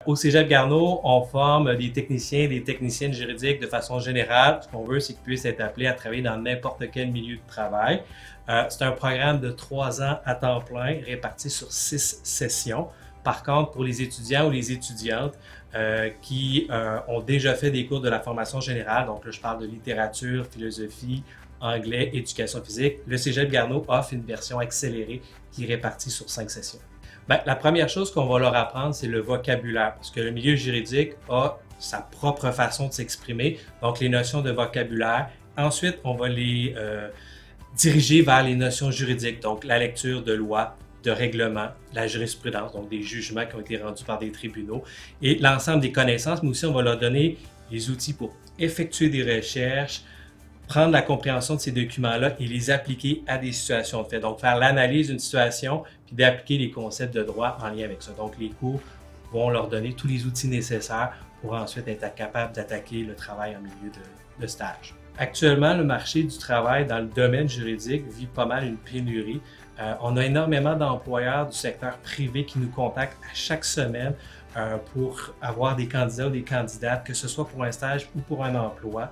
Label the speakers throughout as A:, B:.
A: Au Cégep Garneau, on forme des techniciens et des techniciennes juridiques de façon générale. Ce qu'on veut, c'est qu'ils puissent être appelés à travailler dans n'importe quel milieu de travail. C'est un programme de 3 ans à temps plein, réparti sur 6 sessions. Par contre, pour les étudiants ou les étudiantes qui ont déjà fait des cours de la formation générale, donc là, je parle de littérature, philosophie, anglais, éducation physique, le Cégep Garneau offre une version accélérée qui est répartie sur 5 sessions. Bien, la première chose qu'on va leur apprendre, c'est le vocabulaire, parce que le milieu juridique a sa propre façon de s'exprimer, donc les notions de vocabulaire. Ensuite, on va les diriger vers les notions juridiques, donc la lecture de lois, de règlements, la jurisprudence, donc des jugements qui ont été rendus par des tribunaux, et l'ensemble des connaissances, mais aussi on va leur donner les outils pour effectuer des recherches, prendre la compréhension de ces documents-là et les appliquer à des situations de fait. Donc, faire l'analyse d'une situation puis d'appliquer les concepts de droit en lien avec ça. Donc, les cours vont leur donner tous les outils nécessaires pour ensuite être capables d'attaquer le travail en milieu de stage. Actuellement, le marché du travail dans le domaine juridique vit pas mal une pénurie. On a énormément d'employeurs du secteur privé qui nous contactent à chaque semaine pour avoir des candidats ou des candidates, que ce soit pour un stage ou pour un emploi.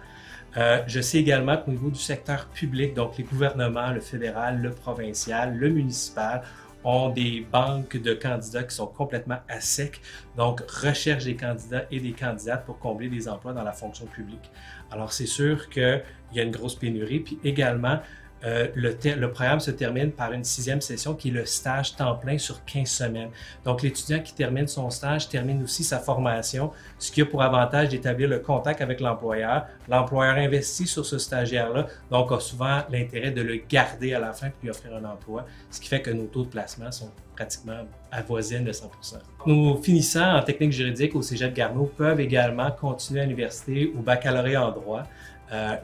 A: Je sais également qu'au niveau du secteur public, donc les gouvernements, le fédéral, le provincial, le municipal, ont des banques de candidats qui sont complètement à sec, donc recherche des candidats et des candidates pour combler des emplois dans la fonction publique. Alors c'est sûr qu'il y a une grosse pénurie, puis également le programme se termine par une 6e session qui est le stage temps plein sur 15 semaines. Donc l'étudiant qui termine son stage termine aussi sa formation, ce qui a pour avantage d'établir le contact avec l'employeur. L'employeur investit sur ce stagiaire-là, donc a souvent l'intérêt de le garder à la fin pour lui offrir un emploi, ce qui fait que nos taux de placement sont pratiquement avoisinent de 100%. Nos finissants en technique juridique au Cégep Garneau peuvent également continuer à l'université au baccalauréat en droit.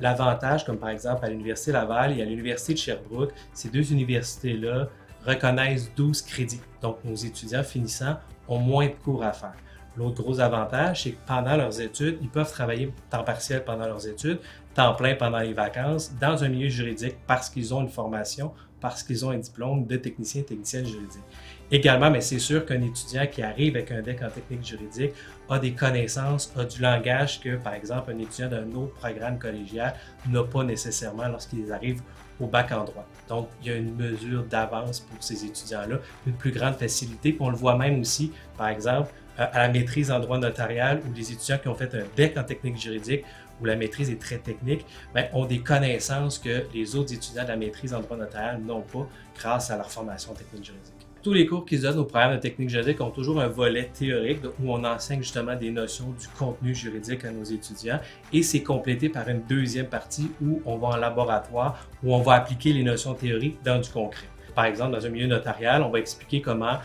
A: L'avantage, comme par exemple à l'Université Laval et à l'Université de Sherbrooke, ces deux universités-là reconnaissent 12 crédits. Donc, nos étudiants finissants ont moins de cours à faire. L'autre gros avantage, c'est que pendant leurs études, ils peuvent travailler temps partiel pendant leurs études, temps plein pendant les vacances, dans un milieu juridique parce qu'ils ont une formation, parce qu'ils ont un diplôme de technicien et technicienne juridique. Également, mais c'est sûr qu'un étudiant qui arrive avec un DEC en technique juridique a des connaissances, a du langage que, par exemple, un étudiant d'un autre programme collégial n'a pas nécessairement lorsqu'ils arrivent au bac en droit. Donc, il y a une mesure d'avance pour ces étudiants-là, une plus grande facilité. Puis on le voit même aussi, par exemple, à la maîtrise en droit notarial ou les étudiants qui ont fait un DEC en technique juridique où la maîtrise est très technique, ont des connaissances que les autres étudiants de la maîtrise en droit notarial n'ont pas grâce à leur formation en technique juridique. Tous les cours qu'ils donnent au programme de technique juridique ont toujours un volet théorique où on enseigne justement des notions du contenu juridique à nos étudiants et c'est complété par une deuxième partie où on va en laboratoire, où on va appliquer les notions théoriques dans du concret. Par exemple, dans un milieu notarial, on va expliquer comment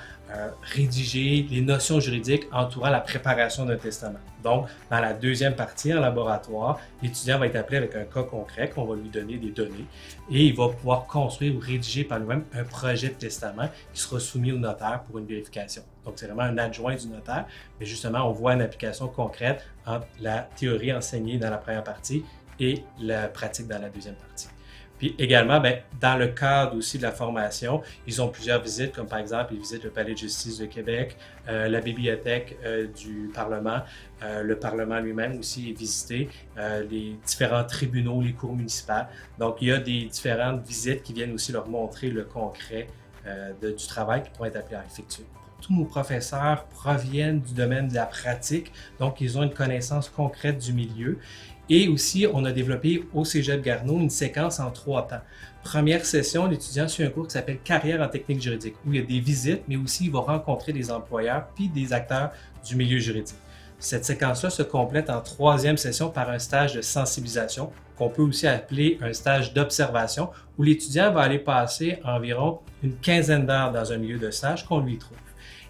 A: rédiger les notions juridiques entourant la préparation d'un testament. Donc, dans la deuxième partie, en laboratoire, l'étudiant va être appelé avec un cas concret qu'on va lui donner des données et il va pouvoir construire ou rédiger par lui-même un projet de testament qui sera soumis au notaire pour une vérification. Donc, c'est vraiment un adjoint du notaire, mais justement, on voit une application concrète entre la théorie enseignée dans la première partie et la pratique dans la deuxième partie. Puis également, dans le cadre aussi de la formation, ils ont plusieurs visites, comme par exemple, ils visitent le Palais de justice de Québec, la bibliothèque du Parlement, le Parlement lui-même aussi est visité, les différents tribunaux, les cours municipales. Donc, il y a des différentes visites qui viennent aussi leur montrer le concret du travail qu'ils pourraient être appelés à effectuer. Tous nos professeurs proviennent du domaine de la pratique, donc ils ont une connaissance concrète du milieu. Et aussi, on a développé au Cégep Garneau une séquence en 3 temps. Première session, l'étudiant suit un cours qui s'appelle Carrière en technique juridique, où il y a des visites, mais aussi il va rencontrer des employeurs puis des acteurs du milieu juridique. Cette séquence-là se complète en 3e session par un stage de sensibilisation, qu'on peut aussi appeler un stage d'observation, où l'étudiant va aller passer environ une quinzaine d'heures dans un milieu de stage qu'on lui trouve.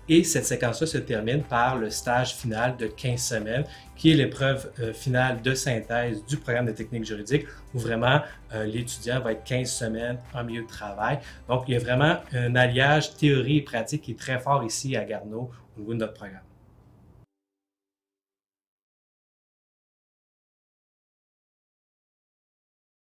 A: Et cette séquence-là se termine par le stage final de 15 semaines, qui est l'épreuve finale de synthèse du programme de technique juridique, où vraiment l'étudiant va être 15 semaines en milieu de travail. Donc, il y a vraiment un alliage théorie et pratique qui est très fort ici à Garneau au niveau de notre programme.